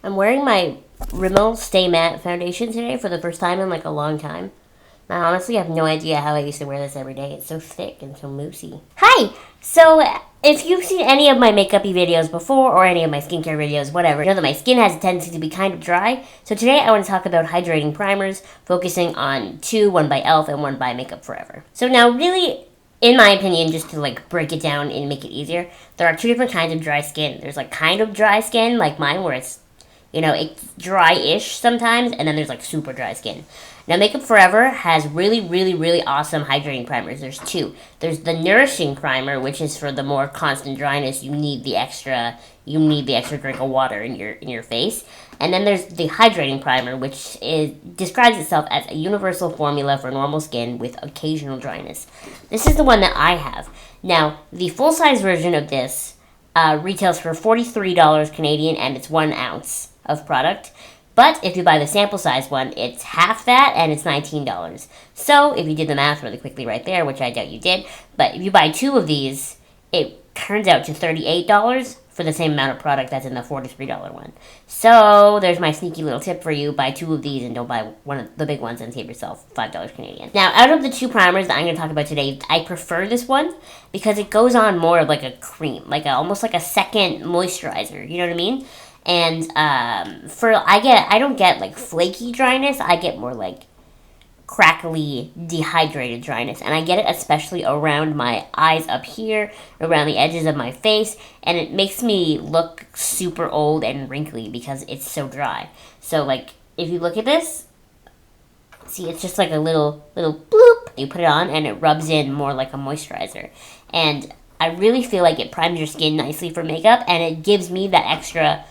I'm wearing my Rimmel Stay Matte foundation today for the first time in like a long time. I honestly have no idea how I used to wear this every day. It's so thick and so moussey. Hi! So, if you've seen any of my makeup-y videos before, or any of my skincare videos, whatever, you know that my skin has a tendency to be kind of dry. So today I want to talk about hydrating primers, focusing on two, one by e.l.f. and one by Makeup Forever. So now really, in my opinion, just to like break it down and make it easier, there are two different kinds of dry skin. There's like kind of dry skin, like mine, where it's, you know, it's dry-ish sometimes, and then there's like super dry skin. Now, Makeup Forever has really awesome hydrating primers. There's two. There's the Nourishing Primer, which is for the more constant dryness. You need the extra drink of water in your face. And then there's the Hydrating Primer, which describes itself as a universal formula for normal skin with occasional dryness. This is the one that I have. Now, the full-size version of this retails for $43 Canadian, and it's 1 ounce of product. But if you buy the sample size one, it's half that, and it's $19. So if you did the math really quickly right there, which I doubt you did, but if you buy two of these, it turns out to $38 for the same amount of product that's in the $43 one. So there's my sneaky little tip for you: buy two of these and don't buy one of the big ones and save yourself $5 Canadian. Now, out of the two primers that I'm going to talk about today, I prefer this one because it goes on more of like a cream, almost like a second moisturizer. You know what I mean? And I don't get like flaky dryness. I get more like crackly, dehydrated dryness. And I get it especially around my eyes up here, around the edges of my face. And it makes me look super old and wrinkly because it's so dry. So like, if you look at this, see, it's just like a little bloop. You put it on and it rubs in more like a moisturizer. And I really feel like it primes your skin nicely for makeup, and it gives me that extra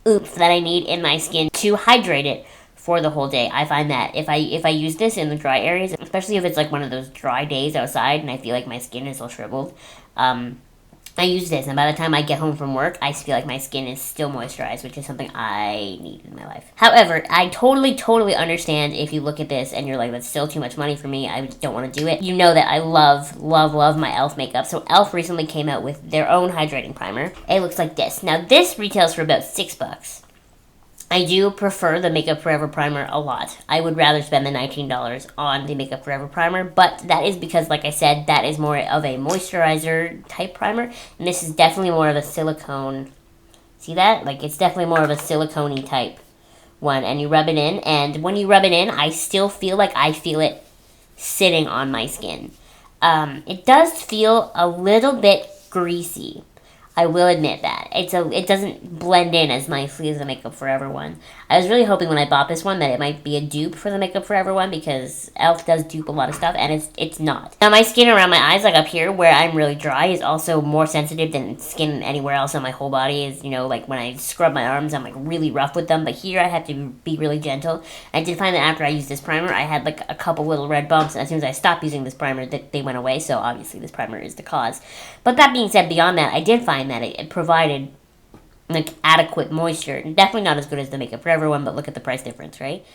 oomph that I need in my skin to hydrate it for the whole day. I find that if I use this in the dry areas, especially if it's like one of those dry days outside and I feel like my skin is all shriveled, I use this, and by the time I get home from work, I feel like my skin is still moisturized, which is something I need in my life. However, I totally understand if you look at this and you're like, that's still too much money for me, I just don't want to do it. You know that I love my e.l.f. makeup. So e.l.f. recently came out with their own hydrating primer. It looks like this. Now, this retails for about $6. I do prefer the Makeup Forever primer a lot. I would rather spend the $19 on the Makeup Forever primer, but that is because, like I said, that is more of a moisturizer type primer, and this is definitely more of a silicone. See that? Like, it's definitely more of a silicone-y type one, and you rub it in, and when you rub it in, I still feel like I feel it sitting on my skin. It does feel a little bit greasy. I will admit that. It doesn't blend in as nicely as the Makeup Forever one. I was really hoping when I bought this one that it might be a dupe for the Makeup Forever one, because e.l.f. does dupe a lot of stuff, and it's not. Now, my skin around my eyes, like up here where I'm really dry, is also more sensitive than skin anywhere else on my whole body. Is, you know, like when I scrub my arms, I'm like really rough with them, but here I have to be really gentle. I did find that after I used this primer, I had like a couple little red bumps, and as soon as I stopped using this primer, they went away, so obviously this primer is the cause. But that being said, beyond that, I did find that it provided like adequate moisture. Definitely not as good as the Makeup Forever one, but look at the price difference, right?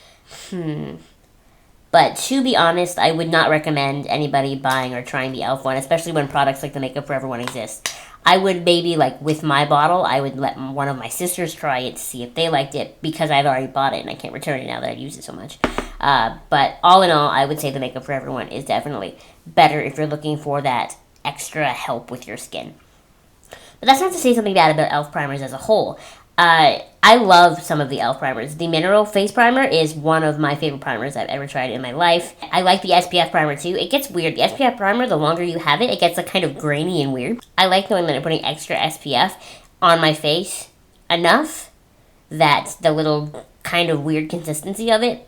But to be honest, I would not recommend anybody buying or trying the e.l.f. one, especially when products like the Makeup Forever one exist. I would maybe, like with my bottle, I would let one of my sisters try it to see if they liked it, because I've already bought it and I can't return it now that I've used it so much. But all in all, I would say the Makeup Forever one is definitely better if you're looking for that extra help with your skin. But that's not to say something bad about e.l.f. primers as a whole. I love some of the e.l.f. primers. The Mineral Face Primer is one of my favorite primers I've ever tried in my life. I like the SPF primer too. It gets weird. The SPF primer, the longer you have it, it gets like kind of grainy and weird. I like knowing that I'm putting extra SPF on my face enough that the little kind of weird consistency of it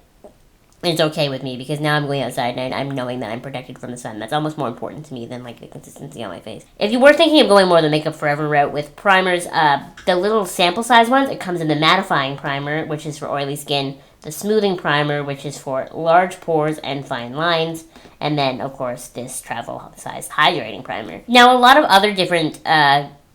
is okay with me, because now I'm going outside and I'm knowing that I'm protected from the sun. That's almost more important to me than like the consistency on my face. If you were thinking of going more the Makeup Forever route with primers, the little sample size ones, it comes in the mattifying primer, which is for oily skin, the smoothing primer, which is for large pores and fine lines, and then of course this travel size hydrating primer. Now, a lot of other different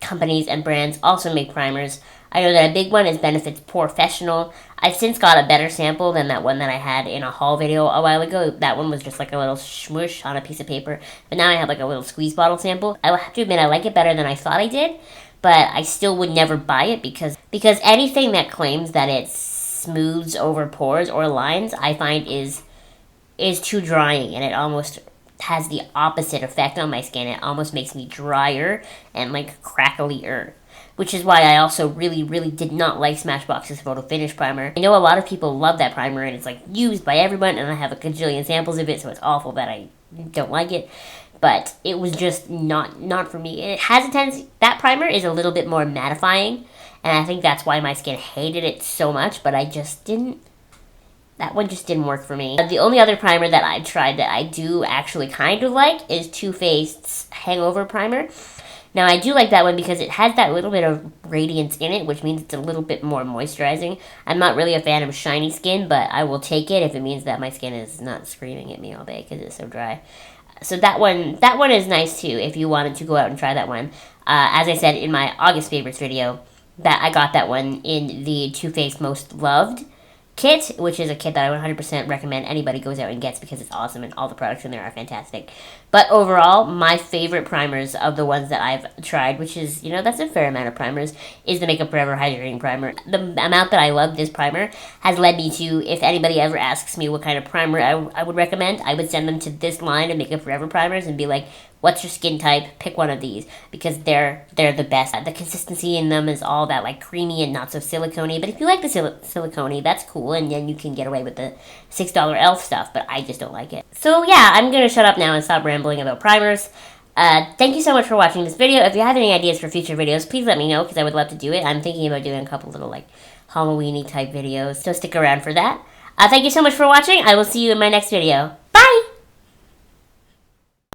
companies and brands also make primers. I know that a big one is Benefit's Professional. I've since got a better sample than that one that I had in a haul video a while ago. That one was just like a little smoosh on a piece of paper. But now I have like a little squeeze bottle sample. I have to admit, I like it better than I thought I did. but I still would never buy it because anything that claims that it smooths over pores or lines, I find is too drying, and it almost has the opposite effect on my skin. It almost makes me drier and like cracklier, which is why I also really, really did not like Smashbox's Photo Finish Primer. I know a lot of people love that primer, and it's like used by everyone, and I have a gajillion samples of it, so it's awful that I don't like it. But it was just not for me. It has a tendency, that primer is a little bit more mattifying, and I think that's why my skin hated it so much, but I just didn't. That one just didn't work for me. The only other primer that I tried that I do actually kind of like is Too Faced's Hangover Primer. Now, I do like that one because it has that little bit of radiance in it, which means it's a little bit more moisturizing. I'm not really a fan of shiny skin, but I will take it if it means that my skin is not screaming at me all day because it's so dry. So that one is nice too if you wanted to go out and try that one. As I said in my August favorites video, that I got that one in the Too Faced Most Loved kit, which is a kit that I 100% recommend anybody goes out and gets because it's awesome and all the products in there are fantastic. But overall, my favorite primers of the ones that I've tried, which is, that's a fair amount of primers, is the Makeup Forever Hydrating Primer. The amount that I love this primer has led me to, if anybody ever asks me what kind of primer I would recommend, I would send them to this line of Makeup Forever primers and be like, what's your skin type? Pick one of these because they're the best. The consistency in them is all that like creamy and not so silicone-y. But if you like the silicone, that's cool, and then you can get away with the $6 e.l.f. stuff. But I just don't like it. So yeah, I'm gonna shut up now and stop rambling about primers. Thank you so much for watching this video. If you have any ideas for future videos, please let me know because I would love to do it. I'm thinking about doing a couple little like Halloween-y type videos, so stick around for that. Thank you so much for watching. I will see you in my next video.